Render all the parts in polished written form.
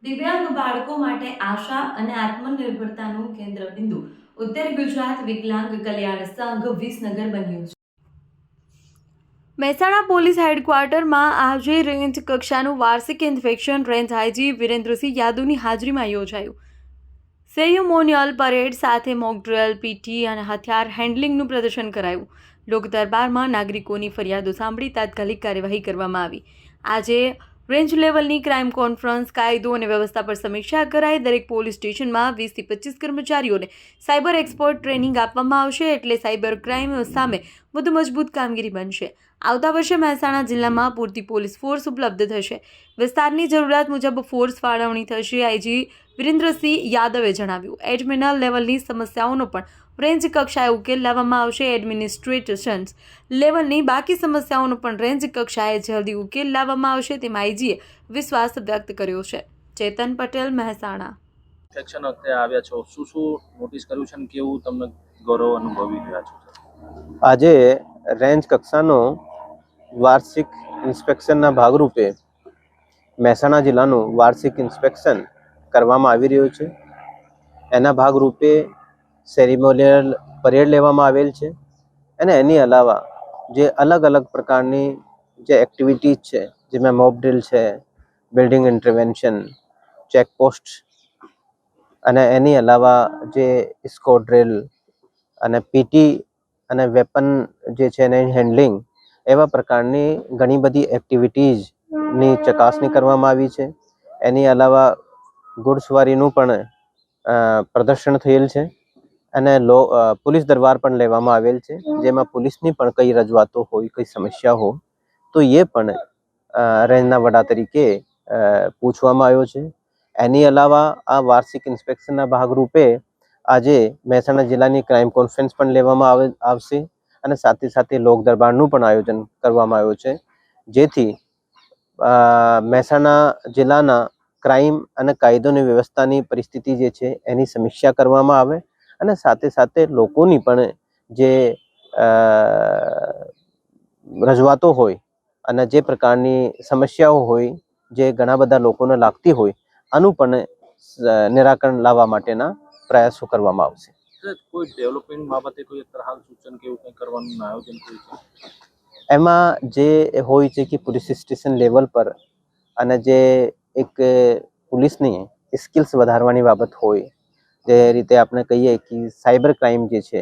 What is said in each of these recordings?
દિવ્યાંગ બાળકો માટે આશા અને આત્મનિર્ભરતાનું કેન્દ્રબિંદુ ઉત્તર ગુજરાત વિકલાંગ કલ્યાણ સંઘ વિસનગર બન્યું છે. મહેસાણા પોલીસ હેડક્વાર્ટરમાં આજે રેન્જ કક્ષાનું વાર્ષિક ઇન્સ્પેક્શન રેન્જ આઈજી વિરેન્દ્રસિંહ યાદવની હાજરીમાં યોજાયું. સેરેમોનિયલ પરેડ સાથે મોક ડ્રિલ, પીટી અને હથિયાર હેન્ડલિંગનું પ્રદર્શન કરાયું. લોક દરબારમાં નાગરિકોની ફરિયાદો સાંભળી તાત્કાલિક કાર્યવાહી કરવામાં આવી. આજે રેન્જ લેવલની ક્રાઇમ કોન્ફરન્સ, કાયદો અને વ્યવસ્થા પર સમીક્ષા કરાઈ. દરેક પોલીસ સ્ટેશનમાં 20 થી 25 કર્મચારીઓને સાયબર એક્સપર્ટ ટ્રેનિંગ આપવામાં આવશે, એટલે સાયબર ક્રાઇમ સામે વધુ મજબૂત કામગીરી બનશે. આવતા વર્ષે મહેસાણા જિલ્લામાં પૂરતી પોલીસ ફોર્સ ઉપલબ્ધ થશે. વિસ્તારની જરૂરિયાત મુજબ ફોર્સ ફાળવણી થશે. આઈજી વિરેન્દ્રસિંહ યાદવે જણાવ્યું, એડમિનલ લેવલની સમસ્યાઓનો પણ રેન્જ કક્ષાએ ઉકેલ લાવવામાં આવશે. એડમિનિસ્ટ્રેશન્સ લેવલની બાકી સમસ્યાઓનો પણ રેન્જ કક્ષાએ જલ્દી ઉકેલ લાવવામાં આવશે, તેમ આઈજીએ વિશ્વાસ વ્યક્ત કર્યો છે. ચેતન પટેલ, મહેસાણા. સેક્શન અત્યારે આવ્યા છો, શું નોટિસ કર્યું છે અને કેવું તમને ગૌરવ અનુભવી રહ્યા છો? આજે રેન્જ કક્ષાનો વાર્ષિક ઇન્સ્પેક્શનના ભાગરૂપે મહેસાણા જિલ્લાનું વાર્ષિક ઇન્સ્પેક્શન કરવામાં આવી રહ્યું છે. એના ભાગરૂપે સેરેમોનિયલ પરેડ લેવામાં આવેલ છે અને એની અલાવા જે અલગ અલગ પ્રકારની જે એક્ટિવિટીઝ છે, જેમાં મોક ડ્રિલ છે, બિલ્ડિંગ ઇન્ટરવેન્શન, ચેકપોસ્ટ અને એની અલાવા જે સ્કોર ડ્રિલ અને પીટી અને વેપન જે છે એની હેન્ડલિંગ, એવા પ્રકારની ઘણી બધી એક્ટિવિટીઝની ચકાસણી કરવામાં આવી છે. એની અલાવા ઘોડસવારીનું પણ પ્રદર્શન થયેલ છે અને પોલીસ દરબાર પણ લેવામાં આવેલ છે, જેમાં પોલીસની પણ કઈ રજૂઆતો હોય, કઈ સમસ્યા હોય તો એ પણ રેન્જના વડા તરીકે પૂછવામાં આવ્યો છે. એની અલાવા આ વાર્ષિક ઇન્સ્પેક્શનના ભાગરૂપે આજે મહેસાણા જિલ્લાની ક્રાઇમ કોન્ફરન્સ પણ લેવામાં આવશે અને સાથે સાથે લોક દરબારનું પણ આયોજન કરવામાં આવ્યું છે, જેથી મહેસાણા જિલ્લાના ક્રાઇમ અને કાયદોની વ્યવસ્થાની પરિસ્થિતિ જે છે એની સમીક્ષા કરવામાં આવે અને સાથે સાથે લોકોની પણ જે રજૂઆતો હોય અને જે પ્રકારની સમસ્યાઓ હોય, જે ઘણા બધા લોકોને લાગતી હોય, આનું પણ નિરાકરણ લાવવા માટેના પ્રયાસો કરવામાં આવશે. કોઈ ડેવલપમેન્ટ બાબતે કોઈ હાલ સૂચન કે એવું કંઈ કરવાનું આયોજન કોઈ છે? એમાં જે હોય છે કે પોલીસ સ્ટેશન લેવલ પર અને જે એક પોલીસની સ્કિલ્સ વધારવાની બાબત હોય, જે રીતે આપણે કહીએ કે સાયબર ક્રાઇમ જે છે,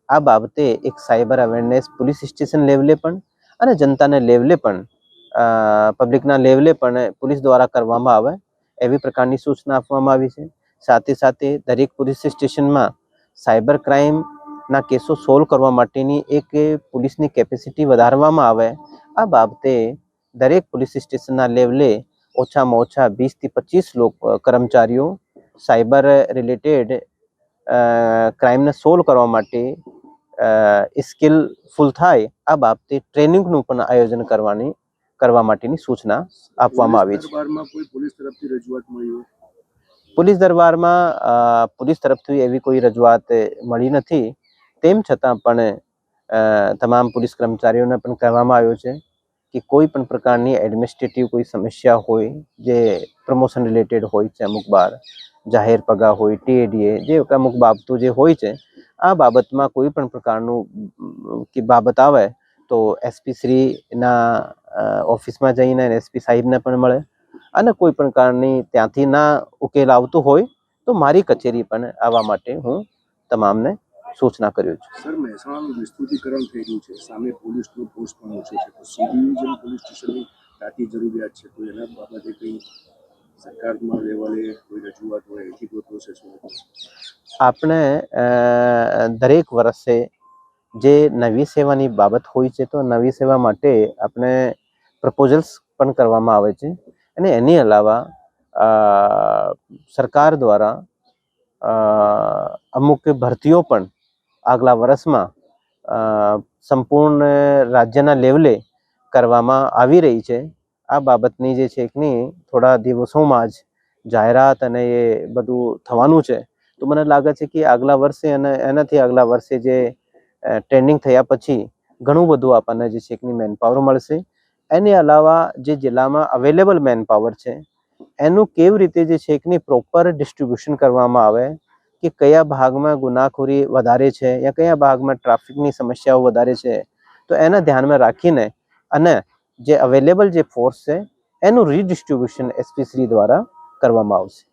આ બાબતે એક સાયબર અવેરનેસ પોલીસ સ્ટેશન લેવલે પણ અને જનતાના લેવલે પણ, પબ્લિકના લેવલે પણ પોલીસ દ્વારા કરવામાં આવે એવી પ્રકારની સૂચના આપવામાં આવી છે. સાથે સાથે દરેક પોલીસ સ્ટેશનમાં સાયબર ક્રાઇમના કેસો સોલ્વ કરવા માટેની એક પોલીસની કેપેસિટી વધારવામાં આવે. આ બાબતે દરેક પોલીસ સ્ટેશનના લેવલે ઓછામાં ઓછા 20 થી 25 કર્મચારીઓ સાયબર રિલેટેડ ક્રાઇમને સોલ્વ કરવા માટે સ્કિલફુલ થાય, આ બાબતે ટ્રેનિંગનું પણ આયોજન કરવા માટેની સૂચના આપવામાં આવી છે. પોલીસ દરબારમાં પોલીસ તરફથી એવી કોઈ રજૂઆત મળી નથી. તેમ છતાં પણ તમામ પોલીસ કર્મચારીઓને પણ કહેવામાં આવ્યું છે કે કોઈ પણ પ્રકારની એડમિનિસ્ટ્રેટિવ કોઈ સમસ્યા હોય, જે પ્રમોશન રિલેટેડ હોય છે, અમુક બાર જાહેર પગાર હોય, ટીએડીએ, જે અમુક બાબતો જે હોય છે, આ બાબતમાં કોઈ પણ પ્રકારનું બાબત આવે તો એસપી શ્રીના ઓફિસમાં જઈને એસપી સાહેબને પણ મળે અને કોઈ પણ કારણની ત્યાંથી ના ઉકેલ આવતું હોય તો મારી કચેરી પણ આવવા માટે હું તમામને સૂચના કર્યું છે. સર, મહેસાણાનું વિસ્તૃતિકરણ થઈ રહ્યું છે, સામે પોલીસનો પોસ્ટ પણ ઓછો છે, તો સી ડિવિઝન પોલીસ સ્ટેશનની તાતી જરૂરિયાત છે, તો એના બાબતે કંઈ સરકારમાં લેવલે કોઈ રજૂઆત હોય, એથી કોઈ પ્રોસેસ હોય? આપણે દરેક વર્ષે જે નવી સેવાની બાબત હોય છે, તો નવી સેવા માટે આપણે પ્રપોઝલ્સ પણ કરવામાં આવે છે અને એની અલાવા સરકાર દ્વારા અમુક ભરતીઓ પણ આગલા વર્ષમાં સંપૂર્ણ રાજ્યના લેવલે કરવામાં આવી રહી છે. આ બાબતની જે છે કે થોડા દિવસોમાં જ જાહેરાત અને એ બધું થવાનું છે. તો મને લાગે છે કે આગલા વર્ષે અને એનાથી આગલા વર્ષે જે ટ્રેનિંગ થયા પછી ઘણું બધું આપણને જે છે કે મેનપાવર મળશે. એની અલાવા જે જિલ્લામાં અવેલેબલ મેનપાવર છે એનું કેવી રીતે જે છે કે પ્રોપર ડિસ્ટ્રીબ્યુશન કરવામાં આવે કે કયા ભાગમાં ગુનાખોરી વધારે છે યા કયા ભાગમાં ટ્રાફિકની સમસ્યાઓ વધારે છે, તો એના ધ્યાનમાં રાખીને અને જે અવેલેબલ જે ફોર્સ છે એનું રીડિસ્ટ્રીબ્યુશન એસપી શ્રી દ્વારા કરવામાં આવશે.